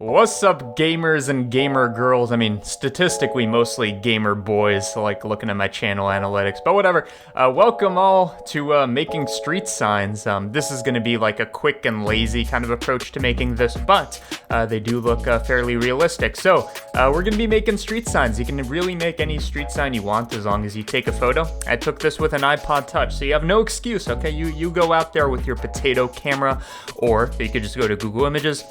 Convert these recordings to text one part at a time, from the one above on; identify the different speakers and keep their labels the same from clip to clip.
Speaker 1: What's up, gamers and gamer girls? I mean, statistically, mostly gamer boys, like looking at my channel analytics, but whatever. Welcome all to making street signs. This is going to be like a quick and lazy kind of approach to making this, but they do look fairly realistic. So we're going to be making street signs. You can really make any street sign you want as long as you take a photo. I took this with an iPod Touch, so you have no excuse, okay? You go out there with your potato camera, or you could just go to Google Images.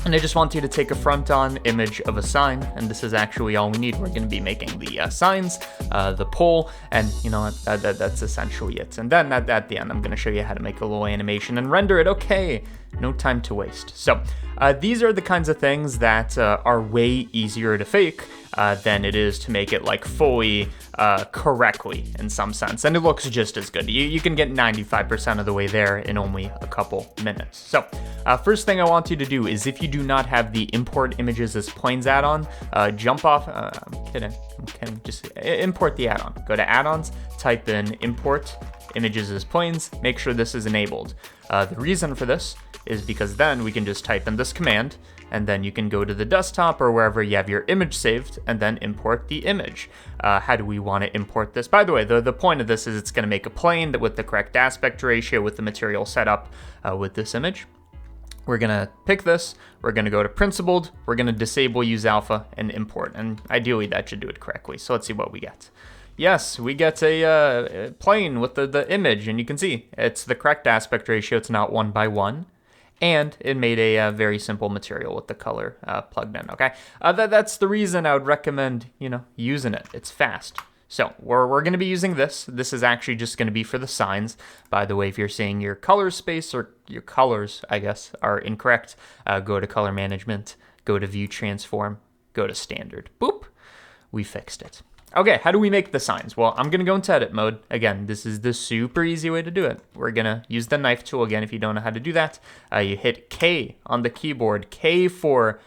Speaker 1: And I just want you to take a front-on image of a sign, and this is actually all we need. We're going to be making the signs, the pole, and you know that's essentially it. And then at the end, I'm going to show you how to make a little animation and render it. Okay, no time to waste. So these are the kinds of things that are way easier to fake than it is to make it like fully correctly in some sense, and it looks just as good. You can get 95% of the way there in only a couple minutes. So first thing I want you to do is, if you do not have the import images as planes add-on, jump off. I'm kidding, just import the add-on. Go to add-ons, type in import images as planes, make sure this is enabled. The reason for this is because then we can just type in this command, and then you can go to the desktop or wherever you have your image saved and then import the image. How do we want to import this? By the way, the point of this is it's going to make a plane that with the correct aspect ratio with the material set up with this image. We're going to pick this, we're going to go to principled, we're going to disable use alpha and import, and ideally that should do it correctly. So let's see what we get. Yes, we get a plane with the image, and you can see it's the correct aspect ratio. It's not 1:1. And it made a very simple material with the color plugged in, okay? That's the reason I would recommend, using it. It's fast. So we're going to be using this. This is actually just going to be for the signs. By the way, if you're seeing your color space or your colors, I guess, are incorrect, go to color management, go to view transform, go to standard. Boop, we fixed it. Okay, how do we make the signs? Well, I'm going to go into edit mode. Again, this is the super easy way to do it. We're going to use the knife tool. Again, if you don't know how to do that, you hit K on the keyboard. K for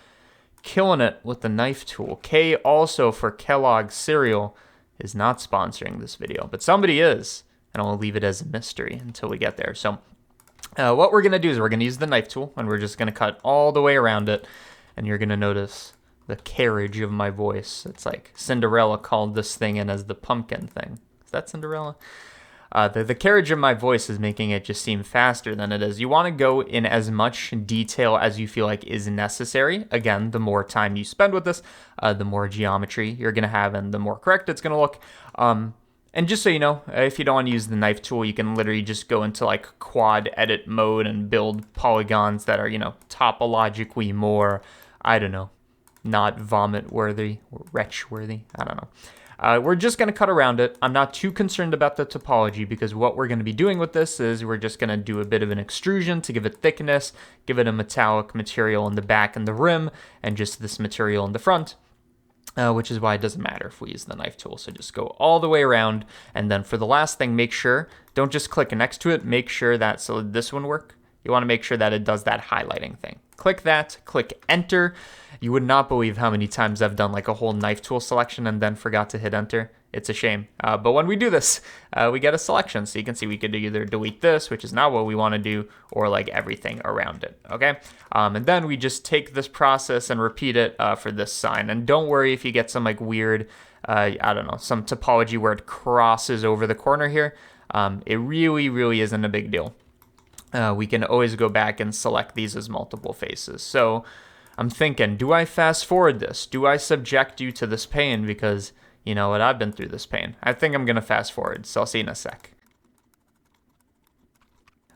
Speaker 1: killing it with the knife tool. K also for Kellogg's cereal is not sponsoring this video, but somebody is, and I'll leave it as a mystery until we get there. So what we're going to do is we're going to use the knife tool, and we're just going to cut all the way around it, and you're going to notice the carriage of my voice. It's like Cinderella called this thing in as the pumpkin thing. Is that Cinderella? The carriage of my voice is making it just seem faster than it is. You want to go in as much detail as you feel like is necessary. Again, the more time you spend with this, the more geometry you're going to have and the more correct it's going to look. And just so you know, if you don't want to use the knife tool, you can literally just go into like quad edit mode and build polygons that are, topologically more, I don't know, not vomit worthy or retch worthy. I don't know. We're just going to cut around it. I'm not too concerned about the topology because what we're going to be doing with this is we're just going to do a bit of an extrusion to give it thickness, give it a metallic material in the back and the rim, and just this material in the front, which is why it doesn't matter if we use the knife tool. So just go all the way around. And then for the last thing, make sure, don't just click next to it. Make sure that, so this one work, you want to make sure that it does that highlighting thing. Click that, click enter. You would not believe how many times I've done like a whole knife tool selection and then forgot to hit enter. It's a shame. But when we do this, we get a selection. So you can see we could either delete this, which is not what we want to do, or like everything around it, okay? And then we just take this process and repeat it for this sign. And don't worry if you get some like weird, I don't know, some topology where it crosses over the corner here. It really isn't a big deal. We can always go back and select these as multiple faces. So I'm thinking, do I fast forward this? Do I subject you to this pain? Because you know what, I've been through this pain. I think I'm going to fast forward, so I'll see you in a sec.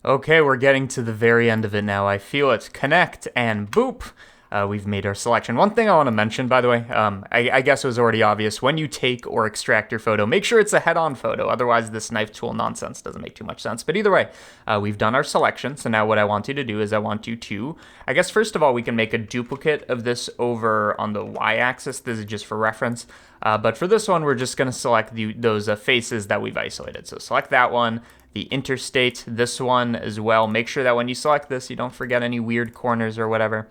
Speaker 1: Okay, we're getting to the very end of it now. I feel it. Connect, and boop. We've made our selection. One thing I want to mention, by the way, I guess it was already obvious, when you take or extract your photo, make sure it's a head-on photo. Otherwise, this knife tool nonsense doesn't make too much sense. But either way, we've done our selection. So now what I want you to do is I want you to, I guess first of all, we can make a duplicate of this over on the y-axis. This is just for reference. But for this one, we're just going to select those faces that we've isolated. So select that one. The interstate, this one as well. Make sure that when you select this, you don't forget any weird corners or whatever.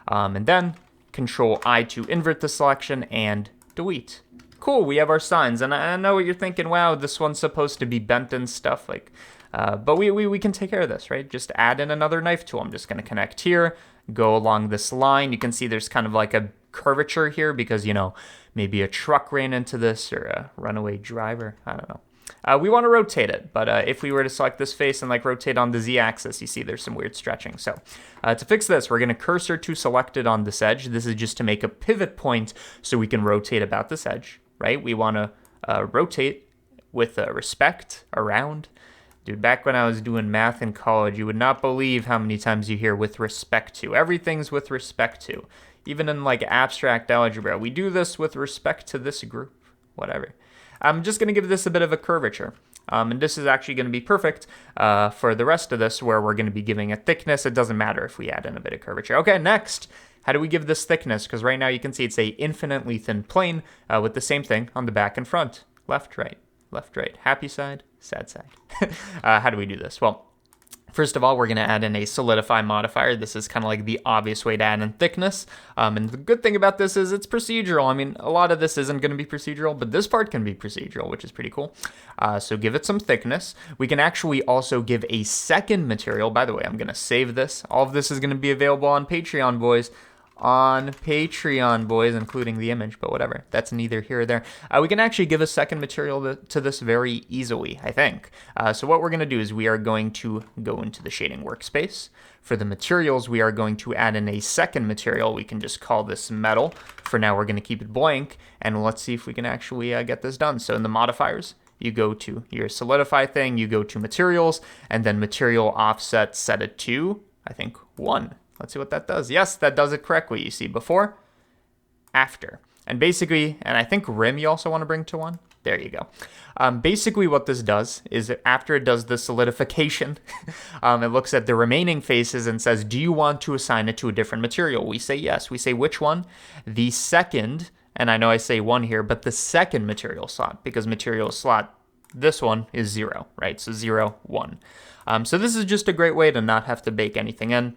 Speaker 1: And then Control I to invert the selection and delete. Cool, we have our signs. And I know what you're thinking, wow, this one's supposed to be bent and stuff. Like, But we can take care of this, right? Just add in another knife tool. I'm just going to connect here, go along this line. You can see there's kind of like a curvature here because, you know, maybe a truck ran into this or a runaway driver. I don't know. We want to rotate it, but if we were to select this face and like rotate on the z-axis, you see there's some weird stretching. So to fix this, we're going to cursor to selected on this edge. This is just to make a pivot point so we can rotate about this edge, right? We want to rotate with respect around. Dude, back when I was doing math in college, you would not believe how many times you hear with respect to. Everything's with respect to. Even in like abstract algebra, we do this with respect to this group, whatever. I'm just going to give this a bit of a curvature. And this is actually going to be perfect for the rest of this where we're going to be giving a thickness. It doesn't matter if we add in a bit of curvature. Okay, next, how do we give this thickness? Because right now you can see it's a infinitely thin plane with the same thing on the back and front. Left, right, happy side, sad side. How do we do this? Well, first of all, we're going to add in a solidify modifier. This is kind of like the obvious way to add in thickness. And the good thing about this is it's procedural. I mean, a lot of this isn't going to be procedural, but this part can be procedural, which is pretty cool. So give it some thickness. We can actually also give a second material. By the way, I'm going to save this. All of this is going to be available on Patreon, boys. On Patreon, boys, including the image, but whatever. That's neither here or there. We can actually give a second material to this very easily, I think. So what we're going to do is we are going to go into the shading workspace. For the materials, we are going to add in a second material. We can just call this metal. For now, we're going to keep it blank, and let's see if we can actually get this done. So in the modifiers, you go to your solidify thing, you go to materials, and then material offset set it to, I think, 1. Let's see what that does. Yes, that does it correctly. You see before, after. And basically, and I think rim you also want to bring to 1. There you go. Basically what this does is after it does the solidification, it looks at the remaining faces and says, do you want to assign it to a different material? We say yes. We say which one? The second, and I know I say 1 here, but the second material slot, because material slot, this one is 0, right? So 0, 1. So this is just a great way to not have to bake anything in.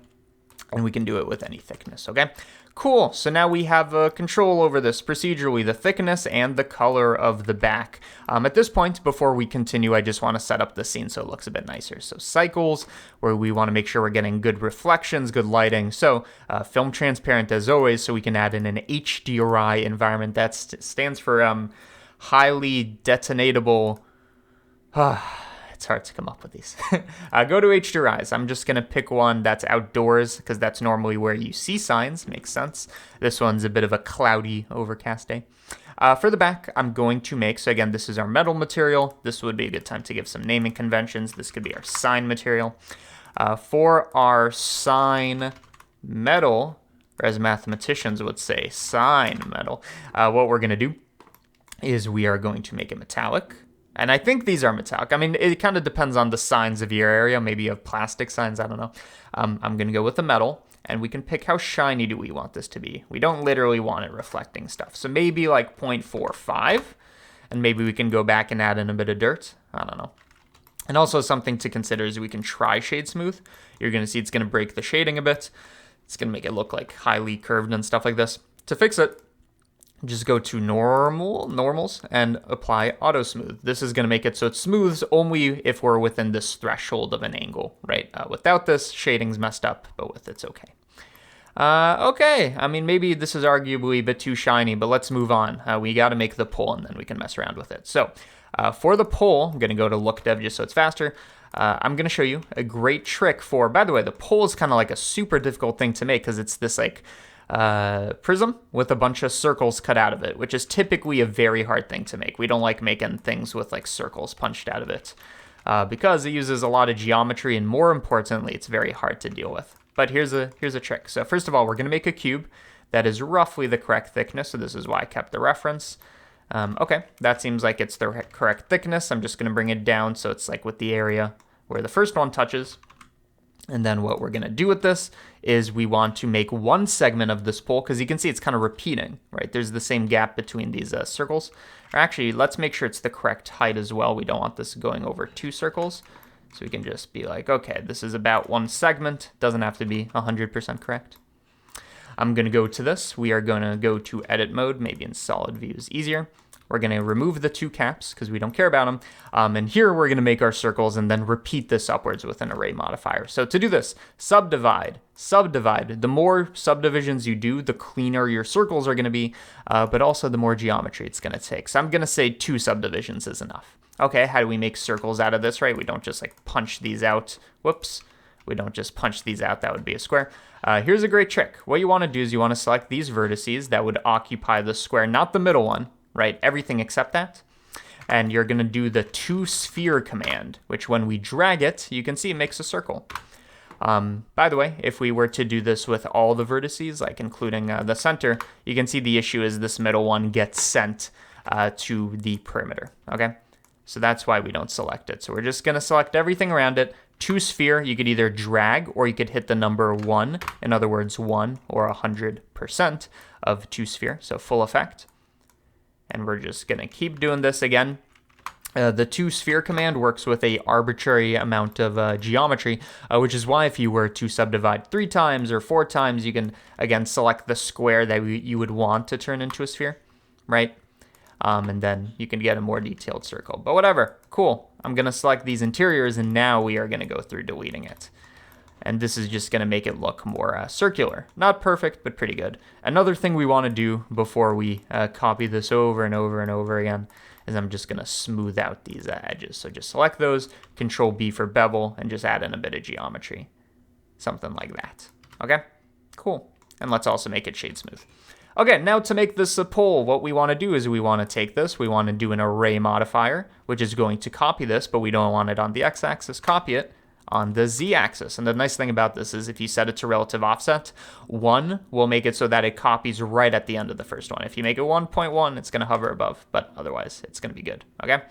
Speaker 1: And we can do it with any thickness, okay? Cool, so now we have control over this procedurally, the thickness and the color of the back. At this point, before we continue, I just want to set up the scene so it looks a bit nicer. So cycles, where we want to make sure we're getting good reflections, good lighting. So film transparent as always, so we can add in an hdri environment. That stands for highly detonatable... It's hard to come up with these. Go to hdris. I'm just going to pick one that's outdoors because that's normally where you see signs. Makes sense. This one's a bit of a cloudy, overcast day. For the back, I'm going to make, so again, this is our metal material. This would be a good time to give some naming conventions. This could be our sign material. For our sign metal, or as mathematicians would say, sign metal, what we're going to do is we are going to make it metallic. And I think these are metallic. I mean, it kind of depends on the signs of your area. Maybe you have plastic signs. I don't know. I'm going to go with the metal. And we can pick how shiny do we want this to be. We don't literally want it reflecting stuff. So maybe like 0.45. And maybe we can go back and add in a bit of dirt. I don't know. And also something to consider is we can try shade smooth. You're going to see it's going to break the shading a bit. It's going to make it look like highly curved and stuff like this. To fix it, just go to normals and apply auto smooth. This is going to make it so it smooths only if we're within this threshold of an angle, right? Without this, shading's messed up, but with it's okay. Okay, I mean, maybe this is arguably a bit too shiny, but let's move on. We got to make the pull and then we can mess around with it. So for the pull, I'm going to go to look dev just so it's faster. I'm going to show you a great trick for, by the way, the pull is kind of like a super difficult thing to make because it's this like prism with a bunch of circles cut out of it, which is typically a very hard thing to make. We don't like making things with like circles punched out of it because it uses a lot of geometry and more importantly, it's very hard to deal with. But here's a trick. So first of all, we're going to make a cube that is roughly the correct thickness. So this is why I kept the reference. Okay, that seems like it's the correct thickness. I'm just going to bring it down so it's like with the area where the first one touches. And then what we're going to do with this is we want to make one segment of this pole because you can see it's kind of repeating, right? There's the same gap between these circles. Or actually, let's make sure it's the correct height as well. We don't want this going over 2 circles. So we can just be like, okay, this is about one segment. Doesn't have to be 100% correct. I'm going to go to this. We are going to go to edit mode, maybe in solid view is easier. We're going to remove the 2 caps because we don't care about them. And here we're going to make our circles and then repeat this upwards with an array modifier. So to do this, subdivide. The more subdivisions you do, the cleaner your circles are going to be, but also the more geometry it's going to take. So I'm going to say 2 subdivisions is enough. Okay, how do we make circles out of this, right? We don't just like punch these out. Whoops. We don't just punch these out. That would be a square. Here's a great trick. What you want to do is you want to select these vertices that would occupy the square, not the middle one, right? Everything except that. And you're going to do the toSphere command, which when we drag it, you can see it makes a circle. By the way, if we were to do this with all the vertices, like including the center, you can see the issue is this middle one gets sent to the perimeter, okay? So that's why we don't select it. So we're just going to select everything around it. toSphere, you could either drag or you could hit the number 1. In other words, 1 or 100% of toSphere, so full effect. And we're just going to keep doing this again. The toSphere command works with a arbitrary amount of geometry, which is why if you were to subdivide 3 times or 4 times, you can, again, select the square that you would want to turn into a sphere, right? And then you can get a more detailed circle. But whatever, cool. I'm going to select these interiors, and now we are going to go through deleting it. And this is just going to make it look more circular. Not perfect, but pretty good. Another thing we want to do before we copy this over and over and over again is I'm just going to smooth out these edges. So just select those, Control B for bevel, and just add in a bit of geometry. Something like that. Okay, cool. And let's also make it shade smooth. Okay, now to make this a pole, what we want to do is we want to take this, we want to do an array modifier, which is going to copy this, but we don't want it on the x-axis, copy it on the z-axis. And the nice thing about this is if you set it to relative offset, 1 will make it so that it copies right at the end of the first one. If you make it 1.1, it's going to hover above, but otherwise it's going to be good, okay?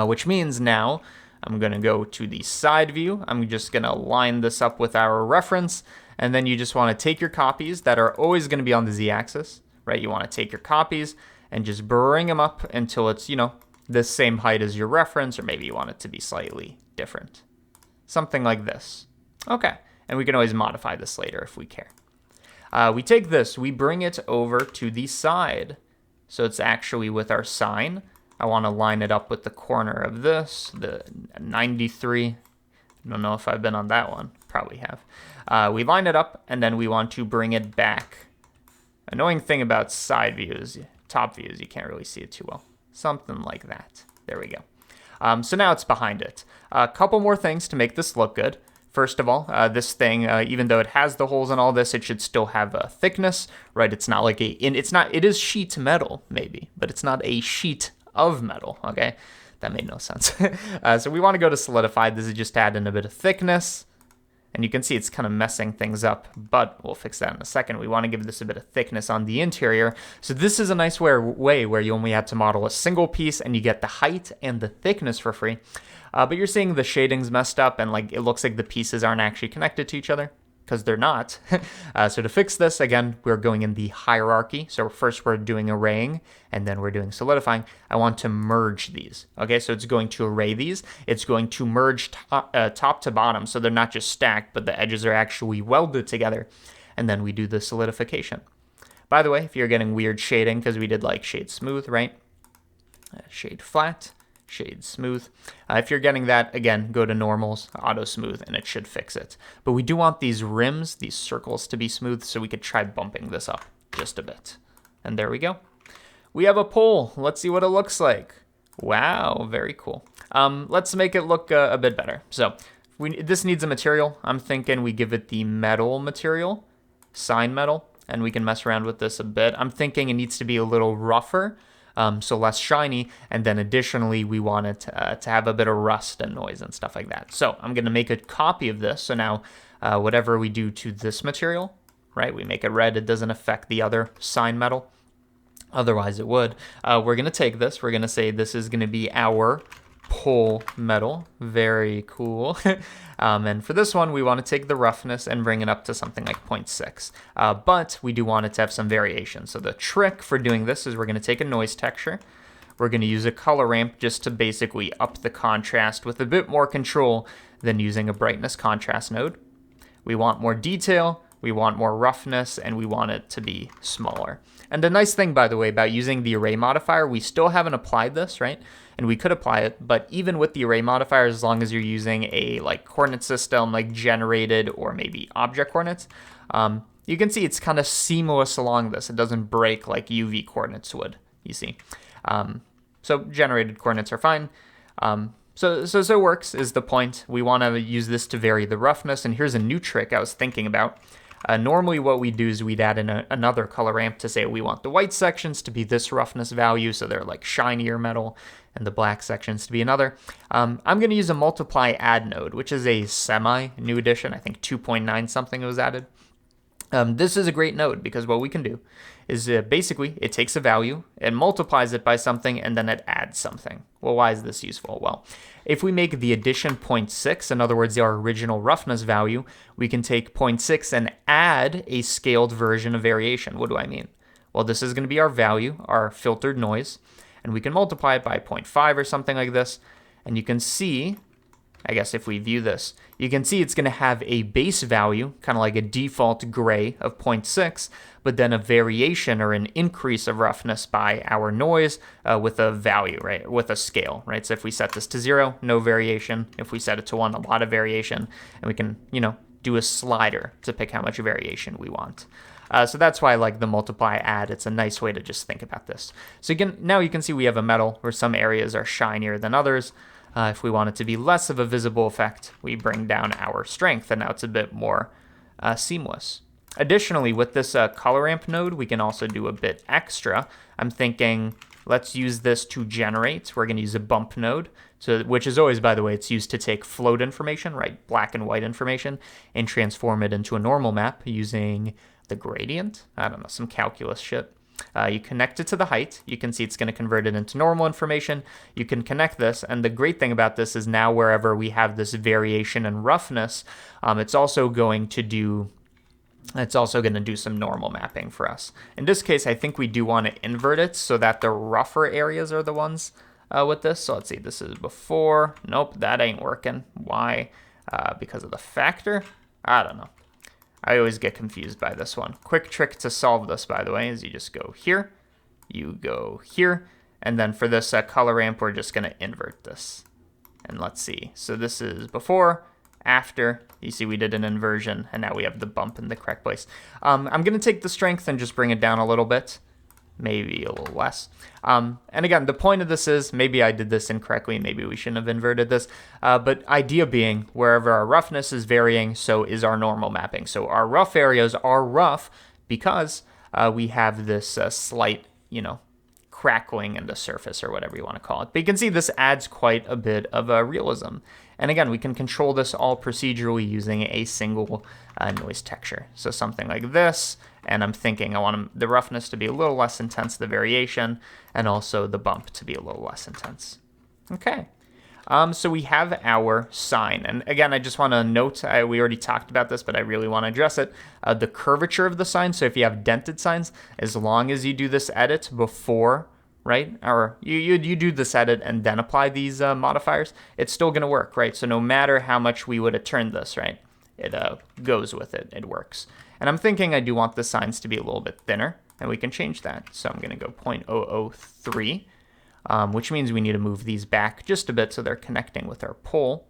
Speaker 1: Which means now I'm going to go to the side view. I'm just going to line this up with our reference. And then you just want to take your copies that are always going to be on the z-axis, right? You want to take your copies and just bring them up until it's, you know, the same height as your reference, or maybe you want it to be slightly different. Something like this. Okay, and we can always modify this later if we care. We take this, we bring it over to the side. So it's actually with our sign. I want to line it up with the corner of this, the 93. I don't know if I've been on that one. Probably have. We line it up, and then we want to bring it back. Annoying thing about side views, top views, you can't really see it too well. Something like that. There we go. So now it's behind it. A couple more things to make this look good. First of all, this thing, even though it has the holes and all this, it should still have a thickness, right? It's not like it is sheet metal, maybe, but it's not a sheet of metal, okay? That made no sense. So we want to go to solidified. This is just add in a bit of thickness. And you can see it's kind of messing things up, but we'll fix that in a second. We want to give this a bit of thickness on the interior. So this is a nice way where you only have to model a single piece and you get the height and the thickness for free. But you're seeing the shading's messed up and like it looks like the pieces aren't actually connected to each other, because they're not. So to fix this, again, we're going in the hierarchy. So first we're doing arraying, and then we're doing solidifying. I want to merge these. Okay, so it's going to array these. It's going to merge top to bottom, so they're not just stacked, but the edges are actually welded together. And then we do the solidification. By the way, if you're getting weird shading, because we did like shade smooth, right? Shade flat. Shade smooth. If you're getting that, again, go to normals, auto smooth, and it should fix it. But we do want these rims, these circles to be smooth, so we could try bumping this up just a bit. And there we go. We have a pole. Let's see what it looks like. Wow, very cool. Let's make it look a bit better. So this needs a material. I'm thinking we give it the metal material, sign metal, and we can mess around with this a bit. I'm thinking it needs to be a little rougher. So less shiny, and then additionally we want it to have a bit of rust and noise and stuff like that. So I'm going to make a copy of this. So now whatever we do to this material, right, we make it red, it doesn't affect the other sign metal. Otherwise it would. We're going to take this, we're going to say this is going to be our pole metal. Very cool. And for this one, we want to take the roughness and bring it up to something like 0.6. But we do want it to have some variation. So the trick for doing this is we're going to take a noise texture. We're going to use a color ramp just to basically up the contrast with a bit more control than using a brightness contrast node. We want more detail. we want more roughness, and we want it to be smaller. And the nice thing, by the way, about using the array modifier, we still haven't applied this, right? And we could apply it, but even with the array modifier, as long as you're using a like coordinate system, like generated or maybe object coordinates, you can see it's kind of seamless along this. It doesn't break like UV coordinates would, you see. So generated coordinates are fine. So it works is the point. We want to use this to vary the roughness. And here's a new trick I was thinking about. Normally what we do is we'd add in another color ramp to say we want the white sections to be this roughness value, so they're like shinier metal, and the black sections to be another. I'm going to use a multiply add node, which is a semi-new addition. I think 2.9 something was added. This is a great node because what we can do is basically it takes a value, it multiplies it by something, and then it adds something. Well, why is this useful? Well, if we make the addition 0.6, in other words, our original roughness value, we can take 0.6 and add a scaled version of variation. What do I mean? Well, this is going to be our value, our filtered noise, and we can multiply it by 0.5 or something like this, and you can see, I guess if we view this, you can see it's going to have a base value, kind of like a default gray of 0.6, but then a variation or an increase of roughness by our noise with a value, right? With a scale, right? So if we set this to 0, no variation. If we set it to 1, a lot of variation. And we can, do a slider to pick how much variation we want. So that's why I like the multiply add. It's a nice way to just think about this. So again, now you can see we have a metal where some areas are shinier than others. If we want it to be less of a visible effect, we bring down our strength, and now it's a bit more seamless. Additionally, with this color ramp node, we can also do a bit extra. I'm thinking, let's use this to generate. We're going to use a bump node, which is always, by the way, it's used to take float information, right, black and white information, and transform it into a normal map using the gradient. I don't know, some calculus shit. You connect it to the height. You can see it's going to convert it into normal information. You can connect this, and the great thing about this is now wherever we have this variation in roughness, it's also going to do some normal mapping for us. In this case, I think we do want to invert it so that the rougher areas are the ones with this. So let's see, this is before. Nope, that ain't working. Why? Because of the factor? I don't know. I always get confused by this one. Quick trick to solve this, by the way, is you just go here, you go here, and then for this color ramp, we're just going to invert this. And let's see. So this is before, after. You see we did an inversion, and now we have the bump in the correct place. I'm going to take the strength and just bring it down a little bit. Maybe a little less. And again, the point of this is, maybe I did this incorrectly, maybe we shouldn't have inverted this, but idea being, wherever our roughness is varying, so is our normal mapping. So our rough areas are rough because we have this slight, crackling in the surface, or whatever you want to call it. But you can see this adds quite a bit of realism. And again, we can control this all procedurally using a single noise texture. So something like this, and I'm thinking I want the roughness to be a little less intense, the variation, and also the bump to be a little less intense. Okay. So we have our sign. And again, I just want to note, we already talked about this, but I really want to address it. The curvature of the sign. So if you have dented signs, as long as you do this edit before, right, or you do this edit and then apply these modifiers, it's still going to work, right? So no matter how much we would have turned this, right, it goes with it. It works. And I'm thinking I do want the signs to be a little bit thinner, and we can change that. So I'm going to go 0.003. Which means we need to move these back just a bit so they're connecting with our pole.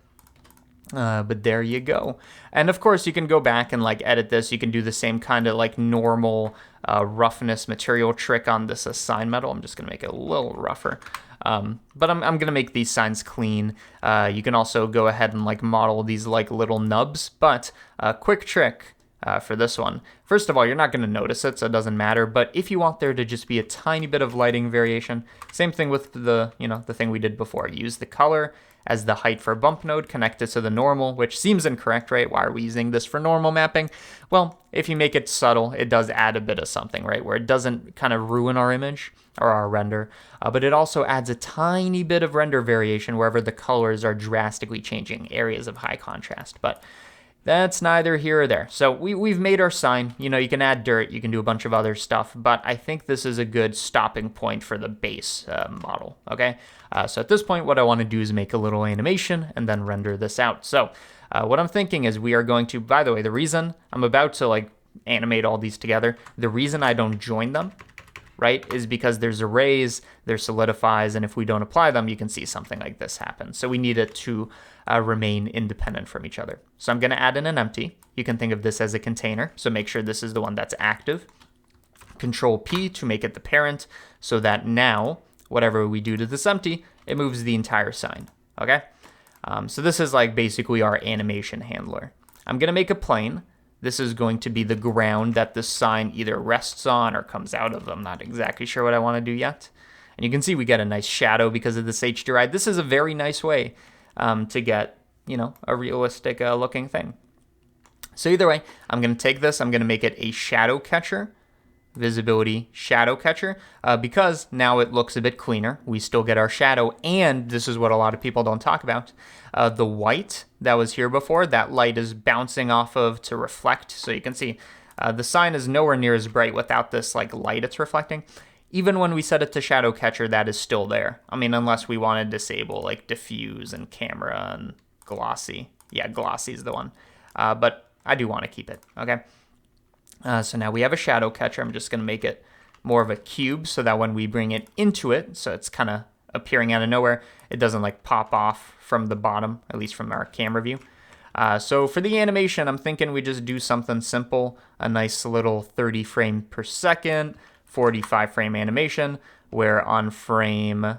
Speaker 1: But there you go. And of course, you can go back and edit this. You can do the same kind of normal roughness material trick on this sign metal. I'm just going to make it a little rougher. But I'm going to make these signs clean. You can also go ahead and model these little nubs. But quick trick. For this one. First of all, you're not going to notice it, so it doesn't matter. But if you want there to just be a tiny bit of lighting variation, same thing with the thing we did before. Use the color as the height for bump node, connect it to the normal, which seems incorrect, right? Why are we using this for normal mapping? Well, if you make it subtle, it does add a bit of something, right? Where it doesn't kind of ruin our image or our render, but it also adds a tiny bit of render variation wherever the colors are drastically changing, areas of high contrast. But that's neither here or there. So we've made our sign. You can add dirt, you can do a bunch of other stuff, but I think this is a good stopping point for the base model, okay? So at this point, what I want to do is make a little animation and then render this out. So what I'm thinking is we are going to, by the way, the reason I'm about to animate all these together. The reason I don't join them, right, is because there's arrays, there's solidifies, and if we don't apply them, you can see something like this happen. So we need it to remain independent from each other. So I'm going to add in an empty. You can think of this as a container, so make sure this is the one that's active. Control P to make it the parent, so that now, whatever we do to this empty, it moves the entire sign, okay? So this is like basically our animation handler. I'm going to make a plane. This is going to be the ground that the sign either rests on or comes out of. I'm not exactly sure what I want to do yet. And you can see we get a nice shadow because of this hdri. This is a very nice way to get, you know, a realistic looking thing. So either way, I'm going to take this, I'm going to make it a shadow catcher. Visibility shadow catcher, because now it looks a bit cleaner. We still get our shadow, and this is what a lot of people don't talk about. The white that was here before, that light is bouncing off of to reflect. So you can see the sign is nowhere near as bright without this like light it's reflecting. Even when we set it to shadow catcher, that is still there. I mean, unless we want to disable like diffuse and camera and glossy. Yeah, glossy is the one. But I do want to keep it, okay? So now we have a shadow catcher. I'm just going to make it more of a cube so that when we bring it into it, so it's kind of appearing out of nowhere, it doesn't like pop off from the bottom, at least from our camera view. So for the animation, I'm thinking we just do something simple, a nice little 30 frame per second, 45 frame animation, where on frame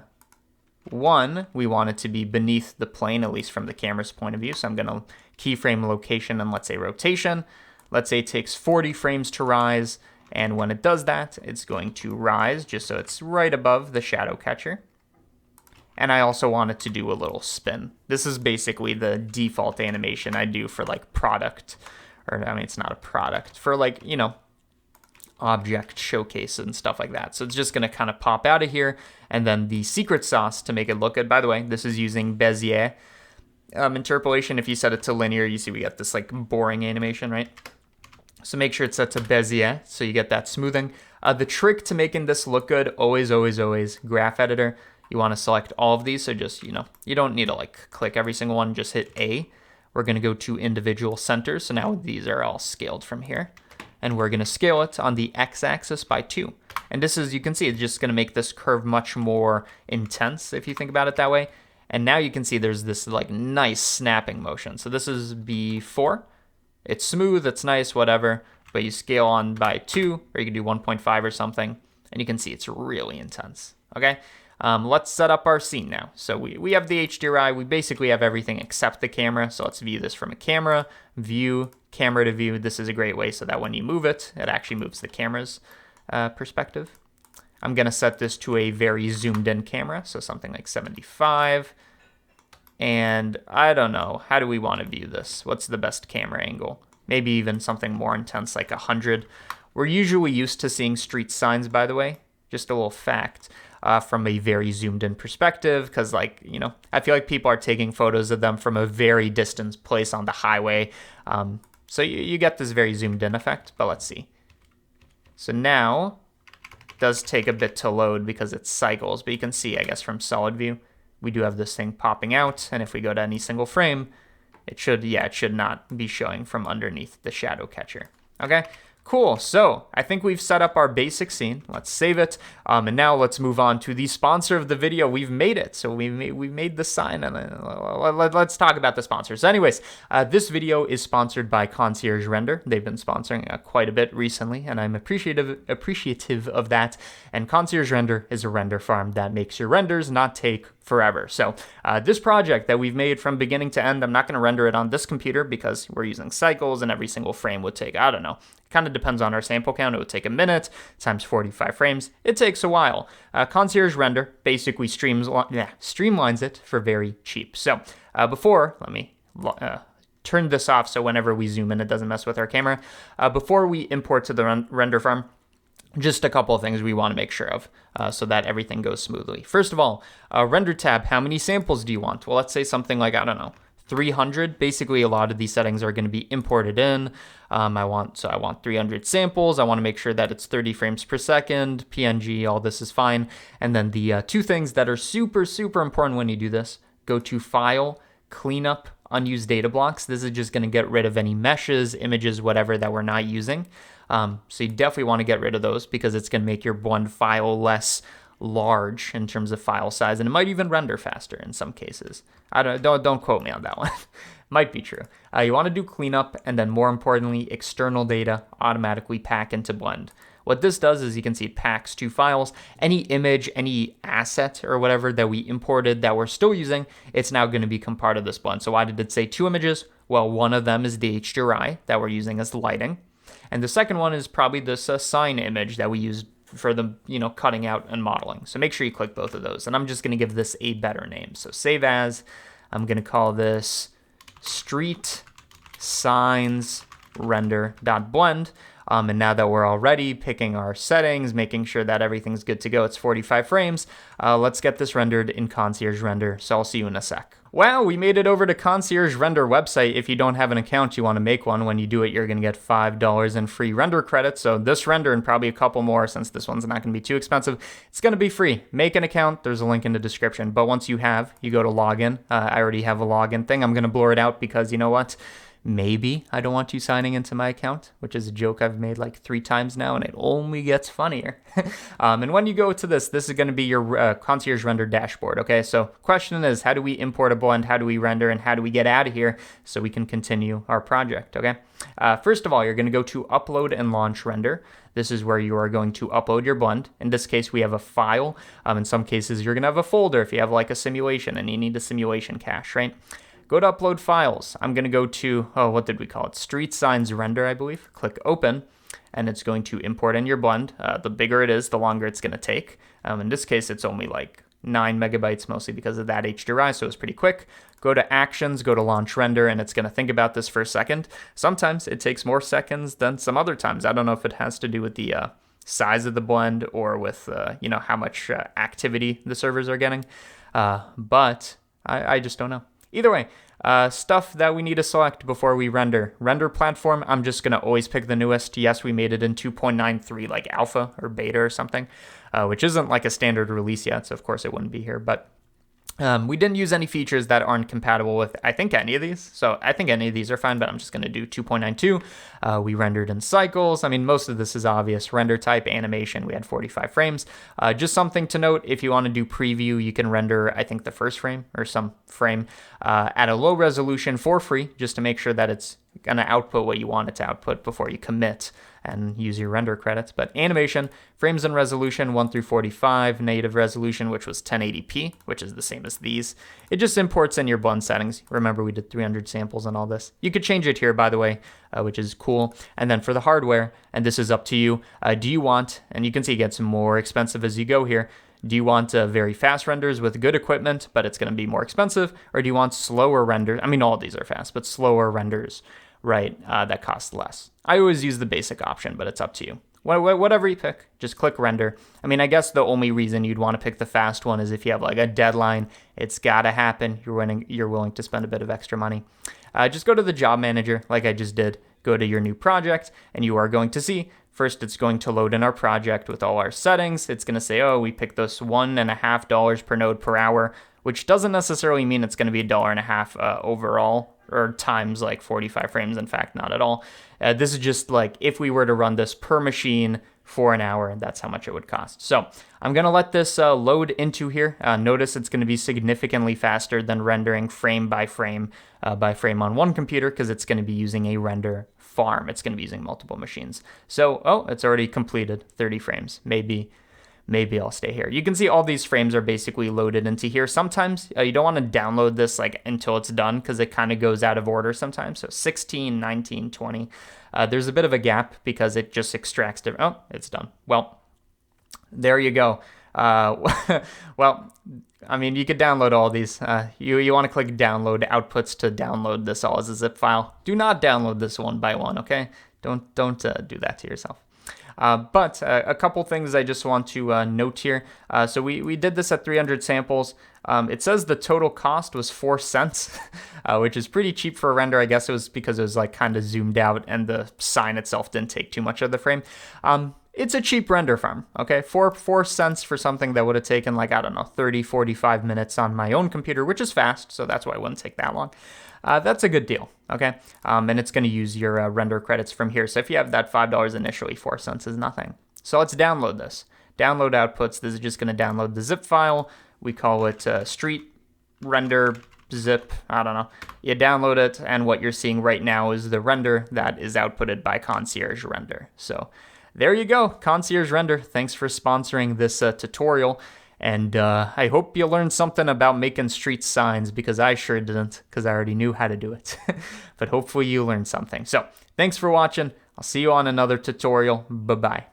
Speaker 1: 1, we want it to be beneath the plane, at least from the camera's point of view. So I'm going to keyframe location and let's say rotation. Let's say it takes 40 frames to rise, and when it does that, it's going to rise just so it's right above the shadow catcher. And I also want it to do a little spin. This is basically the default animation I do for like product, or I mean, it's not a product, for like, you know, object showcase and stuff like that. So it's just gonna kind of pop out of here, and then the secret sauce to make it look good. By the way, this is using Bezier interpolation. If you set it to linear, you see we get this like boring animation, right? So make sure it's set to Bezier so you get that smoothing. The trick to making this look good, always, graph editor. You want to select all of these, so just, you know, you don't need to like click every single one, just hit A. We're going to go to individual centers, so now these are all scaled from here. And we're going to scale it on the x-axis by 2. And this is, you can see, it's just going to make this curve much more intense if you think about it that way. And now you can see there's this like nice snapping motion. So this is B4. It's smooth, it's nice, whatever, but you scale on by 2, or you can do 1.5 or something, and you can see it's really intense, okay? Let's set up our scene now. So we have the hdri, we basically have everything except the camera, so let's view this from a camera, view, camera to view. This is a great way so that when you move it, it actually moves the camera's perspective. I'm gonna set this to a very zoomed in camera, so something like 75. And I don't know, how do we want to view this? What's the best camera angle? Maybe even something more intense like 100. We're usually used to seeing street signs, by the way. Just a little fact, from a very zoomed in perspective, because like, you know, I feel like people are taking photos of them from a very distant place on the highway. So you get this very zoomed in effect, but let's see. So now, it does take a bit to load because it cycles, but you can see, I guess, from solid view, we do have this thing popping out, and if we go to any single frame, it should not be showing from underneath the shadow catcher. Okay, cool. So I think we've set up our basic scene. Let's save it, and now let's move on to the sponsor of the video. We've made it, so we made the sign, and let's talk about the sponsor. So anyways, this video is sponsored by Concierge Render. They've been sponsoring quite a bit recently, and I'm appreciative of that. And Concierge Render is a render farm that makes your renders not take forever. So this project that we've made from beginning to end, I'm not going to render it on this computer because we're using cycles and every single frame would take, I don't know, kind of depends on our sample count. It would take a minute times 45 frames. It takes a while. Concierge Render basically streamlines it for very cheap. So before, let me turn this off so whenever we zoom in, it doesn't mess with our camera. Before we import to the render farm, just a couple of things we want to make sure of so that everything goes smoothly. First of all, render tab, how many samples do you want? Well, let's say something like, I don't know, 300. Basically, a lot of these settings are going to be imported in. I want 300 samples. I want to make sure that it's 30 frames per second, PNG, all this is fine. And then the two things that are super, super important when you do this, go to File, Cleanup, unused data blocks. This is just going to get rid of any meshes, images, whatever that we're not using. So you definitely want to get rid of those because it's going to make your Blend file less large in terms of file size, and it might even render faster in some cases. Don't quote me on that one. Might be true. You want to do cleanup, and then more importantly, external data automatically pack into Blend. What this does is you can see it packs 2 files. Any image, any asset or whatever that we imported that we're still using, it's now going to become part of this Blend. So why did it say 2 images? Well, one of them is the hdri that we're using as the lighting. And the second one is probably this sign image that we used for the, cutting out and modeling. So make sure you click both of those. And I'm just going to give this a better name. So save as, I'm going to call this street signs render.blend. And now that we're already picking our settings, making sure that everything's good to go, it's 45 frames, let's get this rendered in Concierge Render. So I'll see you in a sec. Wow, we made it over to Concierge Render website. If you don't have an account, you want to make one. When you do it, you're going to get $5 in free render credits. So this render and probably a couple more, since this one's not going to be too expensive, it's going to be free. Make an account. There's a link in the description. But once you go to login. I already have a login thing. I'm going to blur it out because you know what? Maybe I don't want you signing into my account, which is a joke I've made like 3 times now, and it only gets funnier. And when you go to this is going to be your Concierge Render dashboard, okay? So question is, how do we import a Blend, how do we render, and how do we get out of here so we can continue our project, okay? First of all, you're going to go to Upload and Launch Render. This is where you are going to upload your Blend. In this case, we have a file. In some cases, you're going to have a folder if you have like a simulation and you need a simulation cache, right? Go to Upload Files. I'm going to go to, what did we call it? Street Signs Render, I believe. Click Open, and it's going to import in your Blend. The bigger it is, the longer it's going to take. In this case, it's only like 9 megabytes, mostly because of that hdri, so it's pretty quick. Go to Actions, go to Launch Render, and it's going to think about this for a second. Sometimes it takes more seconds than some other times. I don't know if it has to do with the size of the Blend or with, how much activity the servers are getting. But I just don't know. Either way, stuff that we need to select before we render. Render platform, I'm just going to always pick the newest. Yes, we made it in 2.93, like alpha or beta or something, which isn't like a standard release yet, so of course it wouldn't be here. But we didn't use any features that aren't compatible with, I think, any of these. So I think any of these are fine, but I'm just going to do 2.92. We rendered in cycles. I mean, most of this is obvious. Render type, animation, we had 45 frames. Just something to note, if you want to do preview, you can render, I think, the first frame or some frame at a low resolution for free, just to make sure that it's going to output what you want it to output before you commit and use your render credits. But animation, frames and resolution 1 through 45, native resolution, which was 1080p, which is the same as these. It just imports in your Blend settings. Remember, we did 300 samples and all this. You could change it here, by the way, which is cool. And then for the hardware, and this is up to you, do you want, and you can see it gets more expensive as you go here, do you want very fast renders with good equipment, but it's going to be more expensive? Or do you want slower renders? I mean, all of these are fast, but slower renders, right, that cost less. I always use the basic option, but it's up to you. Whatever you pick, just click render. I mean, I guess the only reason you'd want to pick the fast one is if you have like a deadline. It's got to happen. You're willing to spend a bit of extra money. Just go to the job manager like I just did. Go to your new project, and you are going to see, first, it's going to load in our project with all our settings. It's going to say, oh, we picked this $1.50 per node per hour, which doesn't necessarily mean it's going to be $1.50 overall, or times like 45 frames. In fact, not at all. This is just like if we were to run this per machine for an hour, that's how much it would cost. So I'm going to let this load into here. Notice it's going to be significantly faster than rendering frame by frame on one computer, because it's going to be using a render farm. It's going to be using multiple machines. So, it's already completed 30 frames. Maybe I'll stay here. You can see all these frames are basically loaded into here. Sometimes you don't want to download this like until it's done, because it kind of goes out of order sometimes. So 16, 19, 20. There's a bit of a gap because it just extracts different. Oh, it's done. Well, there you go. Well, I mean, you could download all these. You want to click download outputs to download this all as a zip file. Do not download this one by one, okay? Don't do that to yourself. But a couple things I just want to note here. So we did this at 300 samples. It says the total cost was 4 cents, which is pretty cheap for a render. I guess it was because it was like kind of zoomed out and the sign itself didn't take too much of the frame. it's a cheap render farm, okay? 4 cents for something that would have taken like, I don't know, 30, 45 minutes on my own computer, which is fast, so that's why it wouldn't take that long. That's a good deal, okay? And it's going to use your render credits from here. So if you have that $5 initially, 4 cents is nothing. So let's download this. Download outputs. This is just going to download the zip file. We call it street render zip. I don't know. You download it, and what you're seeing right now is the render that is outputted by Concierge Render. So there you go, Concierge Render. Thanks for sponsoring this tutorial. And I hope you learned something about making street signs, because I sure didn't, because I already knew how to do it. But hopefully you learned something. So thanks for watching. I'll see you on another tutorial. Bye-bye.